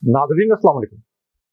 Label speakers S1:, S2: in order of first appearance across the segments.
S1: नाज़रीन अस्सलाम वालेकुम।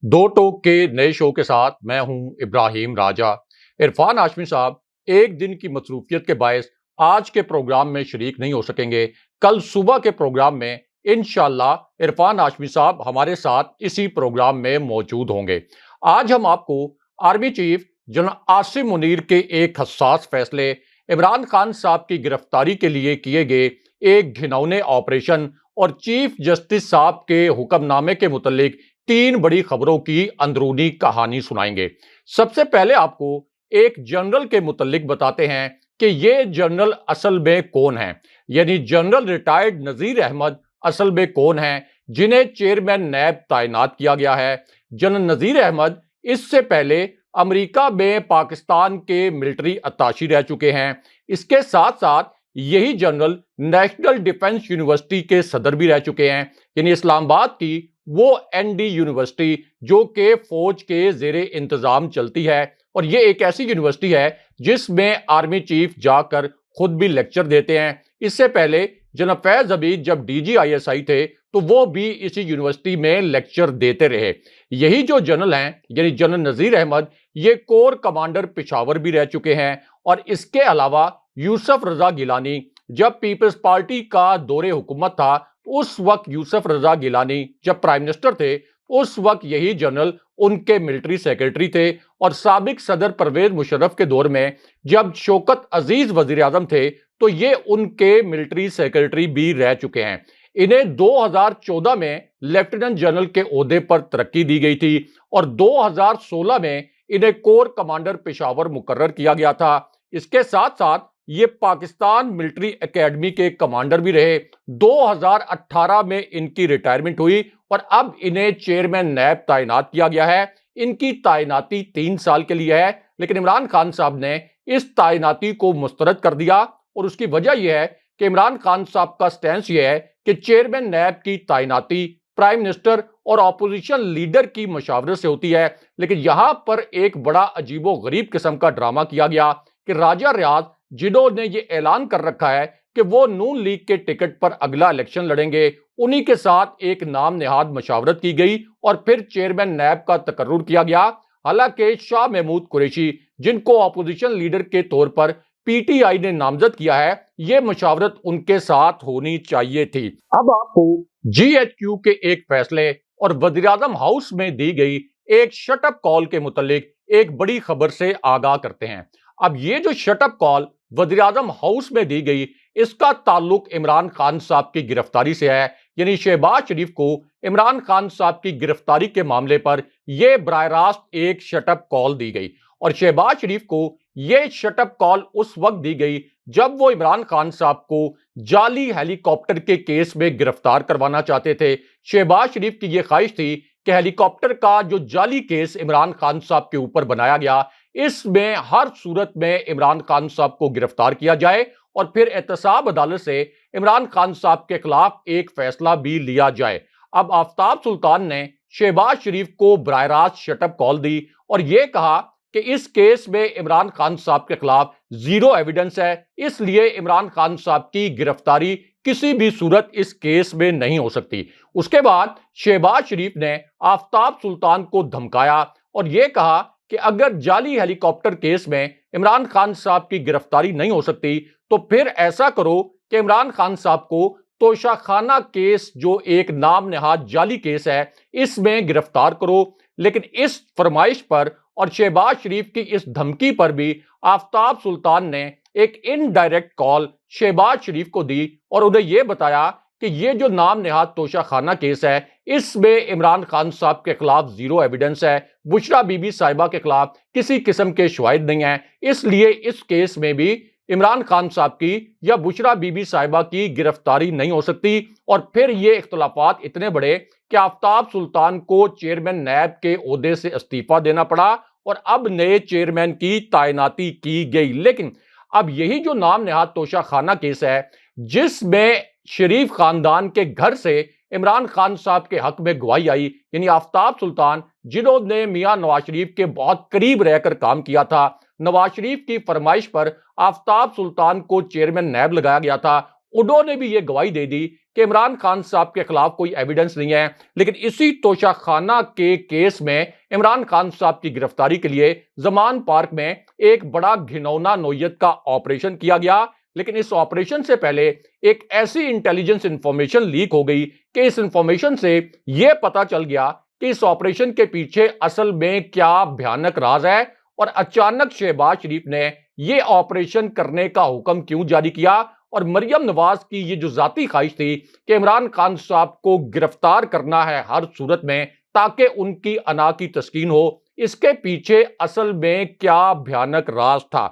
S1: दो टोक के नए शो के साथ मैं हूं इब्राहिम राजा। इरफान हाशमी साहब एक दिन की मसरूफियत के बायस आज के प्रोग्राम में शरीक नहीं हो सकेंगे। कल सुबह के प्रोग्राम में इंशाअल्लाह इरफान हाशमी साहब हमारे साथ इसी प्रोग्राम में मौजूद होंगे। आज हम आपको army chief general Asim Munir के एक हसास फैसले, इमरान खान साहब की गिरफ्तारी के लिए किए गए एक घिनौने ऑपरेशन और चीफ जस्टिस साहब के हुक्मनामे के मुतालिक तीन बड़ी खबरों की अंदरूनी कहानी सुनाएंगे। सबसे पहले आपको एक जनरल के मुतालिक बताते हैं कि ये जनरल असल में कौन है, यानी जनरल रिटायर्ड नजीर अहमद असल में कौन है जिन्हें चेयरमैन नैब तैनात किया गया है। जनरल नजीर अहमद इससे पहले अमेरिका में पाकिस्तान के मिलिट्री अत्ताशी रह चुके हैं। इसके साथ साथ यही जनरल नेशनल डिफेंस यूनिवर्सिटी के सदर भी रह चुके हैं, यानी इस्लामाबाद की वो एनडी यूनिवर्सिटी जो कि फौज के जेरे इंतजाम चलती है। और ये एक ऐसी यूनिवर्सिटी है जिसमें आर्मी चीफ जाकर खुद भी लेक्चर देते हैं। इससे पहले जनरल फैज अबीद जब DGISI थे तो वो भी इसी यूनिवर्सिटी में लेक्चर देते रहे। यही जो जनरल हैं यानी जनरल नजीर अहमद, ये कोर कमांडर पिशावर भी रह चुके हैं। और इसके अलावा यूसुफ रजा गिलानी जब पीपल्स पार्टी का दौरे हुकूमत था, उस वक्त यूसुफ रजा गिलानी जब प्राइम मिनिस्टर थे, उस वक्त यही जनरल उनके मिलिट्री सेक्रेटरी थे। और साबिक सदर परवेज मुशर्रफ के दौर में जब शौकत अजीज वजीर आजम थे तो ये उनके मिलिट्री सेक्रेटरी भी रह चुके हैं। इन्हें 2014 में लेफ्टिनेंट जनरल के ओहदे पर तरक्की दी गई थी और 2016 में इन्हें कोर कमांडर पेशावर मुकर्रर किया गया था। इसके साथ साथ ये पाकिस्तान मिलिट्री एकेडमी के कमांडर भी रहे। 2018 में इनकी रिटायरमेंट हुई और अब इन्हें चेयरमैन नैब तैनात किया गया है। इनकी तैनाती 3 साल के लिए है, लेकिन इमरान खान साहब ने इस तैनाती को मुस्तरद कर दिया। और उसकी वजह यह है कि इमरान खान साहब का स्टैंस यह है कि चेयरमैन नैब की तैनाती प्राइम मिनिस्टर और ऑपोजिशन लीडर की मशावरत से होती है। लेकिन यहां पर एक बड़ा अजीबो गरीब किस्म का ड्रामा किया गया कि राजा रियाज जिन्होंने ये ऐलान कर रखा है कि वो नून लीग के टिकट पर अगला इलेक्शन लड़ेंगे, उन्हीं के साथ एक नाम नेहाद मशावरत की गई और फिर चेयरमैन नैब का तकर्रुर किया गया। हालांकि शाह महमूद कुरैशी जिनको ऑपोजिशन लीडर के तौर पर PTI ने नामजद किया है, ये मशावरत उनके साथ होनी चाहिए थी। अब आपको GHQ के एक फैसले और वज़ीर-ए-आज़म हाउस में दी गई एक शटअप कॉल के मुतालिक एक बड़ी खबर से आगाह करते हैं। अब ये जो शटअप कॉल वज़ीर-ए-आज़म हाउस में दी गई, इसका ताल्लुक इमरान खान साहब की गिरफ्तारी से है। यानी शहबाज शरीफ को इमरान खान साहब की गिरफ्तारी के मामले पर यह बराह रास्त एक शटअप कॉल दी गई। और शहबाज शरीफ को यह शटअप कॉल उस वक्त दी गई जब वो इमरान खान साहब को जाली हेलीकॉप्टर के केस में गिरफ्तार करवाना चाहते थे। शहबाज शरीफ की यह ख्वाहिश थी कि हेलीकॉप्टर का जो जाली केस इमरान खान साहब के ऊपर बनाया गया, इसमें हर सूरत में इमरान खान साहब को गिरफ्तार किया जाए और फिर एहतसाब अदालत से इमरान खान साहब के खिलाफ एक फैसला भी लिया जाए। अब आफ्ताब सुल्तान ने शहबाज शरीफ को बराह रास्त शटअप कॉल दी और यह कहा कि इस केस में इमरान खान साहब के खिलाफ जीरो एविडेंस है, इसलिए इमरान खान साहब की गिरफ्तारी किसी भी सूरत इस केस में नहीं हो सकती। उसके बाद शहबाज शरीफ ने आफ्ताब सुल्तान को धमकाया और यह कहा कि अगर जाली हेलीकॉप्टर केस में इमरान खान साहब की गिरफ्तारी नहीं हो सकती तो फिर ऐसा करो कि इमरान खान साहब को तोशाखाना केस जो एक नाम नेहाद जाली केस है, इसमें गिरफ्तार करो। लेकिन इस फरमाइश पर और शहबाज शरीफ की इस धमकी पर भी आफ्ताब सुल्तान ने एक इनडायरेक्ट कॉल शहबाज शरीफ को दी और उन्हें यह बताया कि यह जो नाम नेहाद तोशाखाना केस है, इसमें इमरान खान साहब के खिलाफ जीरो एविडेंस है, बुशरा बीबी साहिबा के खिलाफ किसी किस्म के शवाहिद नहीं है, इसलिए इस केस में भी इमरान खान साहब की या बुशरा बीबी साहिबा की गिरफ्तारी नहीं हो सकती। और फिर ये इख्तलाफात इतने बड़े कि आफ्ताब सुल्तान को चेयरमैन नैब के ओहदे से इस्तीफा देना पड़ा और अब नए चेयरमैन की तैनाती की गई। लेकिन अब यही जो नाम नेहाद तोशाखाना केस है, जिसमें शरीफ खानदान के घर से इमरान खान साहब के हक में गवाही आई, यानी आफ्ताब सुल्तान जिन्होंने मियां नवाज शरीफ के बहुत करीब रहकर काम किया था, नवाज शरीफ की फरमाइश पर आफ्ताब सुल्तान को चेयरमैन नैब लगाया गया था, उन्होंने भी ये गवाही दे दी कि इमरान खान साहब के खिलाफ कोई एविडेंस नहीं है, लेकिन इसी तोशाखाना के केस में इमरान खान साहब की गिरफ्तारी के लिए जमान पार्क में एक बड़ा घिनौना नौयत का ऑपरेशन किया गया। लेकिन इस ऑपरेशन से पहले एक ऐसी इंटेलिजेंस इंफॉर्मेशन लीक हो गई कि इस इंफॉर्मेशन से यह पता चल गया कि इस ऑपरेशन के पीछे असल में क्या भयानक राज है और अचानक शहबाज शरीफ ने यह ऑपरेशन करने का हुक्म क्यों जारी किया और मरियम नवाज की ये जो जाती ख्वाहिश थी कि इमरान खान साहब को गिरफ्तार करना है हर सूरत में ताकि उनकी अना की तस्कीन हो, इसके पीछे असल में क्या भयानक राज था।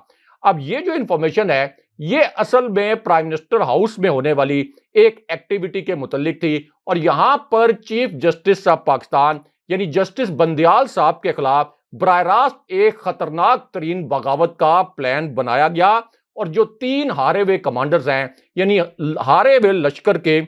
S1: अब ये जो इंफॉर्मेशन है ये असल में प्राइम मिनिस्टर हाउस में होने वाली एक एक्टिविटी के मुतल्लिक थी और यहां पर चीफ जस्टिस ऑफ पाकिस्तान यानी जस्टिस बंदयाल साहब के खिलाफ बराह रास्त एक खतरनाक तरीन बगावत का प्लान बनाया गया और जो 3 हारे हुए कमांडर्स हैं यानी हारे हुए लश्कर के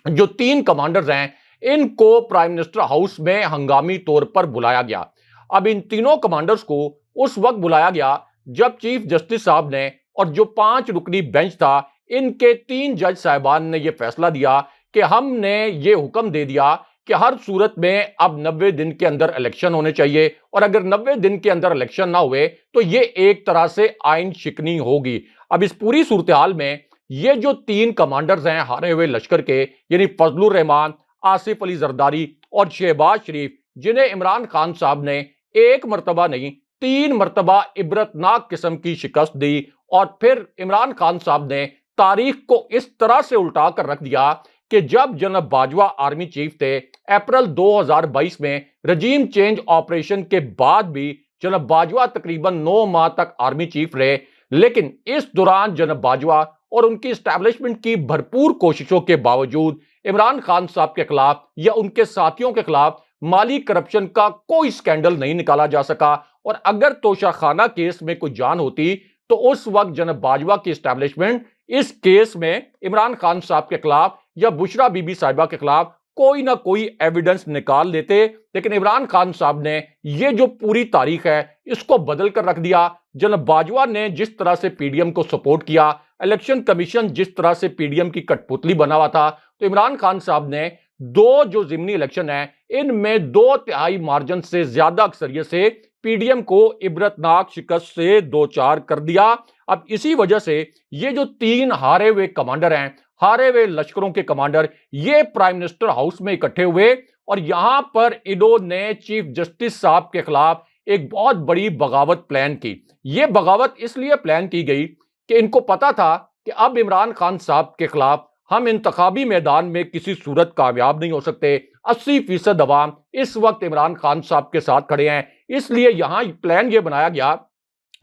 S1: जो 3 कमांडर्स हैं इनको प्राइम मिनिस्टर हाउस में हंगामी तौर पर बुलाया गया। अब इन तीनों कमांडर्स को उस वक्त बुलाया गया जब चीफ जस्टिस साहब ने और जो 5 रुकनी बेंच था इनके 3 जज साहिबान ने यह फैसला दिया कि हमने ये हुक्म दे दिया कि हर सूरत में अब 90 दिन के अंदर इलेक्शन होने चाहिए और अगर 90 दिन के अंदर इलेक्शन ना हुए तो ये एक तरह से आइन शिकनी होगी। अब इस पूरी सूरत हाल में ये जो 3 कमांडर्स हैं हारे हुए लश्कर के यानी फजलुर रहमान, आसिफ अली जरदारी और शहबाज शरीफ, जिन्हें इमरान खान साहब ने एक मरतबा नहीं 3 मरतबा इबरतनाक किस्म की शिकस्त दी और फिर इमरान खान साहब ने तारीख को इस तरह से उल्टा कर रख दिया कि जब जनरल बाजवा आर्मी चीफ थे अप्रैल 2022 में रजीम चेंज ऑपरेशन के बाद भी जनरल बाजवा तकरीबन 9 माह तक आर्मी चीफ रहे, लेकिन इस दौरान जनरल बाजवा और उनकी एस्टैब्लिशमेंट की भरपूर कोशिशों के बावजूद इमरान खान साहब के खिलाफ या उनके साथियों के खिलाफ माली करप्शन का कोई स्कैंडल नहीं निकाला जा सका और अगर तोशाखाना केस में कोई जान होती तो उस वक्त जनरल बाजवा की एस्टैब्लिशमेंट इस केस में इमरान खान साहब के खिलाफ या बुशरा बीबी साहिबा के खिलाफ कोई ना कोई एविडेंस निकाल लेते, लेकिन इमरान खान साहब ने ये जो पूरी तारीख है इसको बदल कर रख दिया। जनरल बाजवा ने जिस तरह से पीडीएम को सपोर्ट किया, इलेक्शन कमीशन जिस तरह से पीडीएम की कठपुतली बना हुआ था, तो इमरान खान साहब ने 2 जो जिमनी इलेक्शन है इनमें 2/3 मार्जिन से ज्यादा अक्सरियत से पीडीएम को इबरतनाक शिकस्त से 2-4 कर दिया। अब इसी वजह से ये जो 3 हारे हुए कमांडर हैं, हारे हुए लश्करों के कमांडर, ये प्राइम मिनिस्टर हाउस में इकट्ठे हुए और यहां पर इन्होंने चीफ जस्टिस साहब के खिलाफ एक बहुत बड़ी बगावत प्लान की। यह बगावत इसलिए प्लान की गई कि इनको पता था कि अब इमरान खान साहब के खिलाफ हम इंतखाबी मैदान में किसी सूरत कामयाब नहीं हो सकते। 80% अवाम इस वक्त इमरान खान साहब के साथ खड़े हैं, इसलिए यहां प्लान यह बनाया गया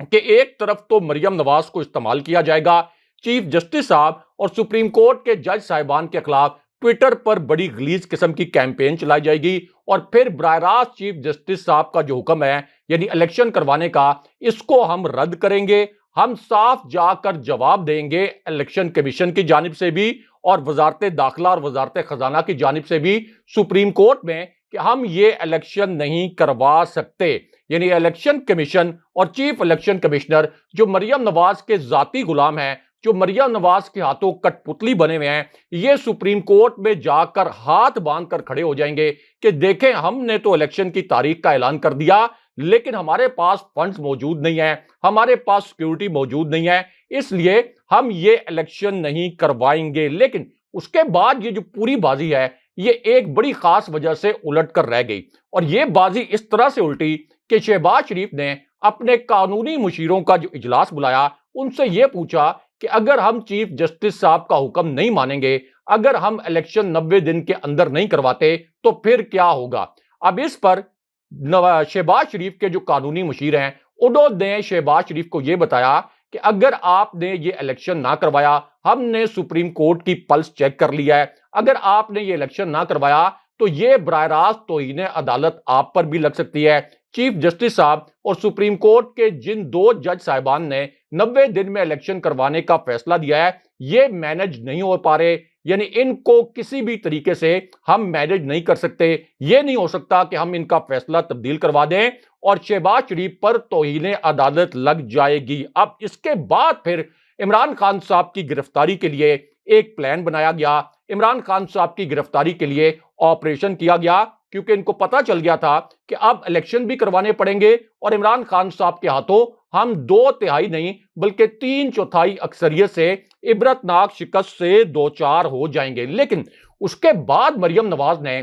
S1: कि एक तरफ तो मरियम नवाज को इस्तेमाल किया जाएगा, चीफ जस्टिस साहब और सुप्रीम कोर्ट के जज साहिबान के खिलाफ ट्विटर पर बड़ी गलीज किस्म की कैंपेन चलाई जाएगी और फिर बराह रास्त चीफ जस्टिस साहब का जो हुक्म है यानी इलेक्शन करवाने का, इसको हम रद्द करेंगे। हम साफ जाकर जवाब देंगे इलेक्शन कमीशन की जानिब से भी और वजारत दाखिला और वजारत खजाना की जानिब से भी सुप्रीम कोर्ट में कि हम ये इलेक्शन नहीं करवा सकते। यानी इलेक्शन कमीशन और चीफ इलेक्शन कमिश्नर जो मरियम नवाज के जाती गुलाम हैं, जो मरियम नवाज के हाथों कठपुतली बने हुए हैं, ये सुप्रीम कोर्ट में जाकर हाथ बांध कर खड़े हो जाएंगे कि देखें हमने तो इलेक्शन की तारीख का ऐलान कर दिया लेकिन हमारे पास फंड्स मौजूद नहीं है, हमारे पास सिक्योरिटी मौजूद नहीं है, इसलिए हम ये इलेक्शन नहीं करवाएंगे। लेकिन उसके बाद ये जो पूरी बाजी है ये एक बड़ी खास वजह से उलट कर रह गई और ये बाजी इस तरह से उल्टी कि शहबाज शरीफ ने अपने कानूनी मुशीरों का जो इजलास बुलाया उनसे यह पूछा कि अगर हम चीफ जस्टिस साहब का हुक्म नहीं मानेंगे, अगर हम इलेक्शन 90 दिन के अंदर नहीं करवाते तो फिर क्या होगा। अब इस पर शहबाज शरीफ के जो कानूनी मुशीर हैं उन्होंने शहबाज शरीफ को यह बताया कि अगर आपने ये इलेक्शन ना करवाया, हमने सुप्रीम कोर्ट की पल्स चेक कर लिया है, अगर आपने ये इलेक्शन ना करवाया तो ये बराह रास्त तौहीन अदालत आप पर भी लग सकती है। चीफ जस्टिस साहब और सुप्रीम कोर्ट के जिन 2 जज साहिबान ने 90 दिन में इलेक्शन करवाने का फैसला दिया है ये मैनेज नहीं हो पा रहे, यानी इनको किसी भी तरीके से हम मैनेज नहीं कर सकते। ये नहीं हो सकता कि हम इनका फैसला तब्दील करवा दें और शहबाज शरीफ पर तौहीन अदालत लग जाएगी। अब इसके बाद फिर इमरान खान साहब की गिरफ्तारी के लिए एक प्लान बनाया गया। इमरान खान साहब की गिरफ्तारी के लिए ऑपरेशन किया गया, क्योंकि इनको पता चल गया था कि अब इलेक्शन भी करवाने पड़ेंगे और इमरान खान साहब के हाथों हम 2/3 नहीं बल्कि 3/4 अक्सरियत से इबरतनाक शिकस्त से दो चार हो जाएंगे। लेकिन उसके बाद मरियम नवाज ने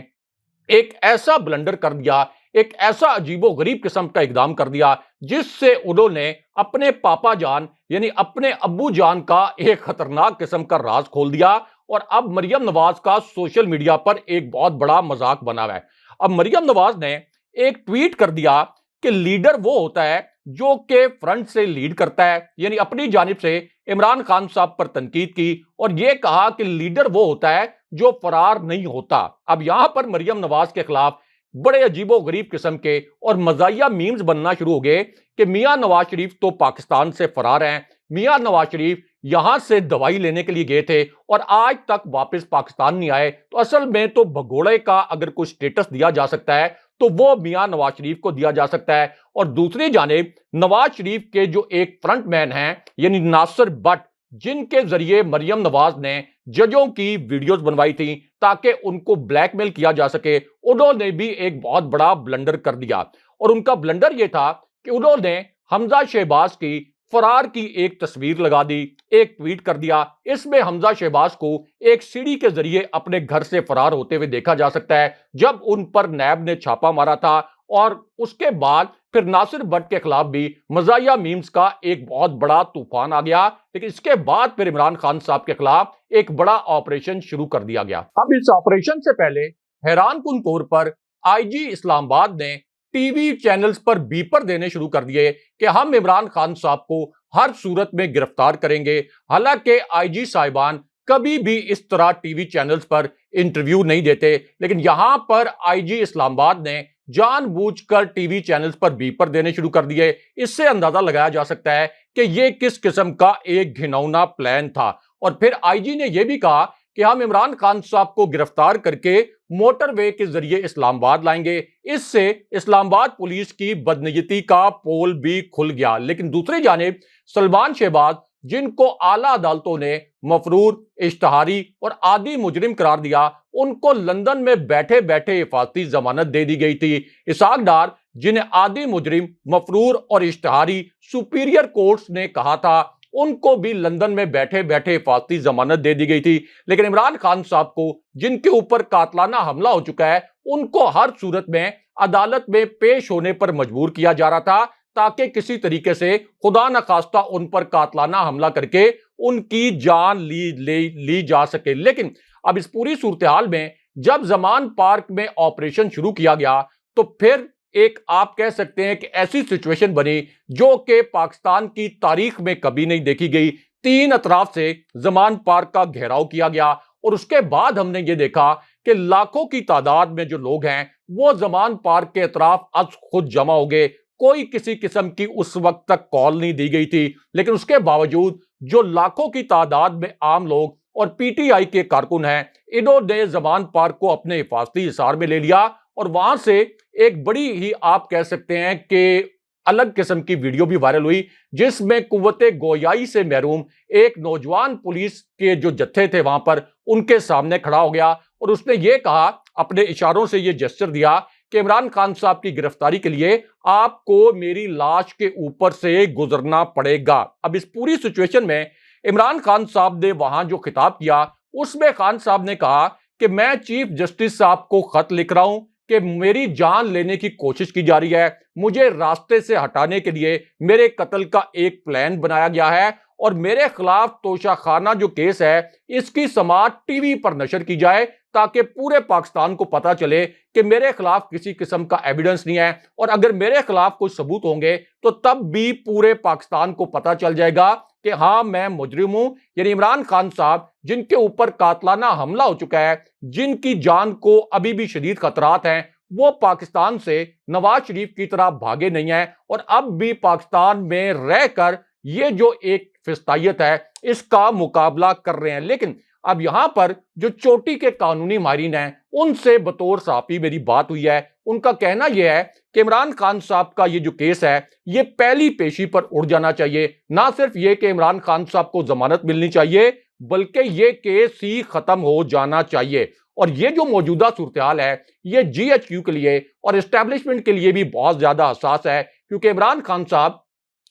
S1: एक ऐसा ब्लंडर कर दिया, एक ऐसा अजीबोगरीब किस्म का इकदाम कर दिया, जिससे उन्होंने अपने पापा जान यानी अपने अब्बू जान का एक खतरनाक किस्म का राज खोल दिया। और अब मरियम नवाज का सोशल मीडिया पर एक बहुत बड़ा मजाक बना हुआ है। अब मरियम नवाज ने एक ट्वीट कर दिया कि लीडर वो होता है जो के फ्रंट से लीड करता है, यानी अपनी जानिब से इमरान खान साहब पर तनकीद की और यह कहा कि लीडर वो होता है जो फरार नहीं होता। अब यहां पर मरियम नवाज के खिलाफ बड़े अजीबो गरीब किस्म के और मजाया मीम्स बनना शुरू हो गए कि मियां नवाज शरीफ तो पाकिस्तान से फरार हैं, मियां नवाज शरीफ यहां से दवाई लेने के लिए गए थे और आज तक वापस पाकिस्तान नहीं आए। तो असल में तो भगोड़े का अगर कुछ स्टेटस दिया जा सकता है तो वो मियां नवाज शरीफ को दिया जा सकता है। और दूसरी जानिब नवाज शरीफ के जो एक फ्रंटमैन हैं यानी नासिर भट्ट, जिनके जरिए मरियम नवाज ने जजों की वीडियोस बनवाई थी ताकि उनको ब्लैकमेल किया जा सके, उन्होंने भी एक बहुत बड़ा ब्लंडर कर दिया। और उनका ब्लंडर यह था कि उन्होंने हमजा शहबाज की फरार की एक तस्वीर लगा दी, एक ट्वीट कर दिया। इसमें हमजा शहबाज को एक सीढ़ी के जरिए अपने घर से फरार होते हुए देखा जा सकता है जब उन पर नैब ने छापा मारा था। और उसके बाद फिर नासिर भट्ट के खिलाफ भी मजाया मीम्स का एक बहुत बड़ा तूफान आ गया। लेकिन इसके बाद फिर इमरान खान साहब के खिलाफ एक बड़ा ऑपरेशन शुरू कर दिया गया। अब इस ऑपरेशन से पहले हैरानकुन तौर पर आईजी इस्लामाबाद ने टीवी चैनल्स पर बीपर देने शुरू कर दिए कि हम इमरान खान साहब को हर सूरत में गिरफ्तार करेंगे। हालांकि आईजी साहिबान कभी भी इस तरह टीवी चैनल्स पर इंटरव्यू नहीं देते, लेकिन यहां पर आईजी इस्लामाबाद ने जानबूझकर टीवी चैनल्स पर बीपर देने शुरू कर दिए। इससे अंदाजा लगाया जा सकता है कि यह किस किस्म का एक घिनौना प्लान था। और फिर आईजी ने यह भी कहा कि हम इमरान खान साहब को गिरफ्तार करके मोटरवे के जरिए इस्लामाबाद लाएंगे। इससे इस्लामाबाद पुलिस की बदनीयती का पोल भी खुल गया। लेकिन दूसरी जानिब सलमान शहबाज, जिनको आला अदालतों ने मफरूर, इश्तहारी और आदि मुजरिम करार दिया, उनको लंदन में बैठे बैठे हिफाजती जमानत दे दी गई थी। इसहाक डार, जिन्हें आदि मुजरिम, मफरूर और इश्तहारी सुपीरियर कोर्ट्स ने कहा था, उनको भी लंदन में बैठे बैठे हिफाजती जमानत दे दी गई थी। लेकिन इमरान खान साहब को, जिनके ऊपर कातलाना हमला हो चुका है, उनको हर सूरत में अदालत में पेश होने पर मजबूर किया जा रहा था ताकि किसी तरीके से खुदा न खास्ता उन पर कातलाना हमला करके उनकी जान ली जा सके। लेकिन अब इस पूरी सूरत हाल में जब जमान पार्क में ऑपरेशन शुरू किया गया तो फिर एक आप कह सकते हैं कि ऐसी सिचुएशन बनी जो कि पाकिस्तान की तारीख में कभी नहीं देखी गई। 3 अतराफ से जमान पार्क का घेराव किया गया और उसके बाद हमने ये देखा कि लाखों की तादाद में जो लोग हैं वो जमान पार्क के अतराफ आज खुद जमा हो गए। कोई किसी किस्म की उस वक्त तक कॉल नहीं दी गई थी, लेकिन उसके बावजूद जो लाखों की तादाद में आम लोग और पीटीआई के कारकुन हैं, इन्होंने जमान पार्क को अपने हिफाजती हिसार में ले लिया और वहां से एक बड़ी ही आप कह सकते हैं कि अलग किस्म की वीडियो भी वायरल हुई, जिसमें कुव्वते गोयाई से महरूम एक नौजवान पुलिस के जो जत्थे थे वहां पर उनके सामने खड़ा हो गया और उसने ये कहा, अपने इशारों से ये जेस्चर दिया कि इमरान खान साहब की गिरफ्तारी के लिए आपको मेरी लाश के ऊपर से गुजरना पड़ेगा। अब इस पूरी सिचुएशन में इमरान खान साहब ने वहां जो खिताब किया उसमें खान साहब ने कहा कि मैं चीफ जस्टिस साहब को खत लिख रहा हूं कि मेरी जान लेने की कोशिश की जा रही है, मुझे रास्ते से हटाने के लिए मेरे कत्ल का एक प्लान बनाया गया है और मेरे खिलाफ तोशाखाना जो केस है इसकी समाअत टीवी पर नशर की जाए ताकि पूरे पाकिस्तान को पता चले कि मेरे खिलाफ किसी किस्म का एविडेंस नहीं है और अगर मेरे खिलाफ कुछ सबूत होंगे तो तब भी पूरे पाकिस्तान को पता चल जाएगा कि हाँ मैं मुजरिम हूं। यानी इमरान खान साहब, जिनके ऊपर कातलाना हमला हो चुका है, जिनकी जान को अभी भी शदीद खतरात हैं, वो पाकिस्तान से नवाज शरीफ की तरह भागे नहीं है और अब भी पाकिस्तान में रहकर ये जो एक फिस्तायत है इसका मुकाबला कर रहे हैं। लेकिन अब यहां पर जो चोटी के कानूनी माहिरीन हैं उनसे बतौर सहाफी मेरी बात हुई है। उनका कहना यह है कि इमरान खान साहब का ये जो केस है ये पहली पेशी पर उड़ जाना चाहिए। ना सिर्फ ये कि इमरान खान साहब को जमानत मिलनी चाहिए बल्कि ये केस ही खत्म हो जाना चाहिए। और ये जो मौजूदा सूरत-ए-हाल है, ये जीएचक्यू के लिए और एस्टेब्लिशमेंट के लिए भी बहुत ज्यादा हसास है, क्योंकि इमरान खान साहब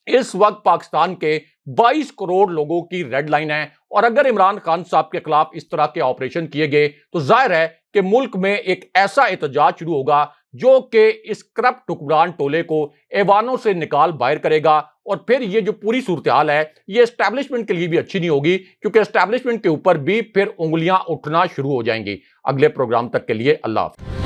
S1: इस वक्त पाकिस्तान के 22 करोड़ लोगों की रेड लाइन है। और अगर इमरान खान साहब के खिलाफ इस तरह के ऑपरेशन किए गए तो जाहिर है कि मुल्क में एक ऐसा एहतजाज शुरू होगा जो कि इस करप्ट हुक्मरान टोले को ऐवानों से निकाल बाहर करेगा। और फिर ये जो पूरी सूरत हाल है, ये एस्टैब्लिशमेंट के लिए भी अच्छी नहीं होगी, क्योंकि एस्टैब्लिशमेंट के ऊपर भी फिर उंगलियां उठना शुरू हो जाएंगी। अगले प्रोग्राम तक के लिए अल्लाह हाफ़िज़।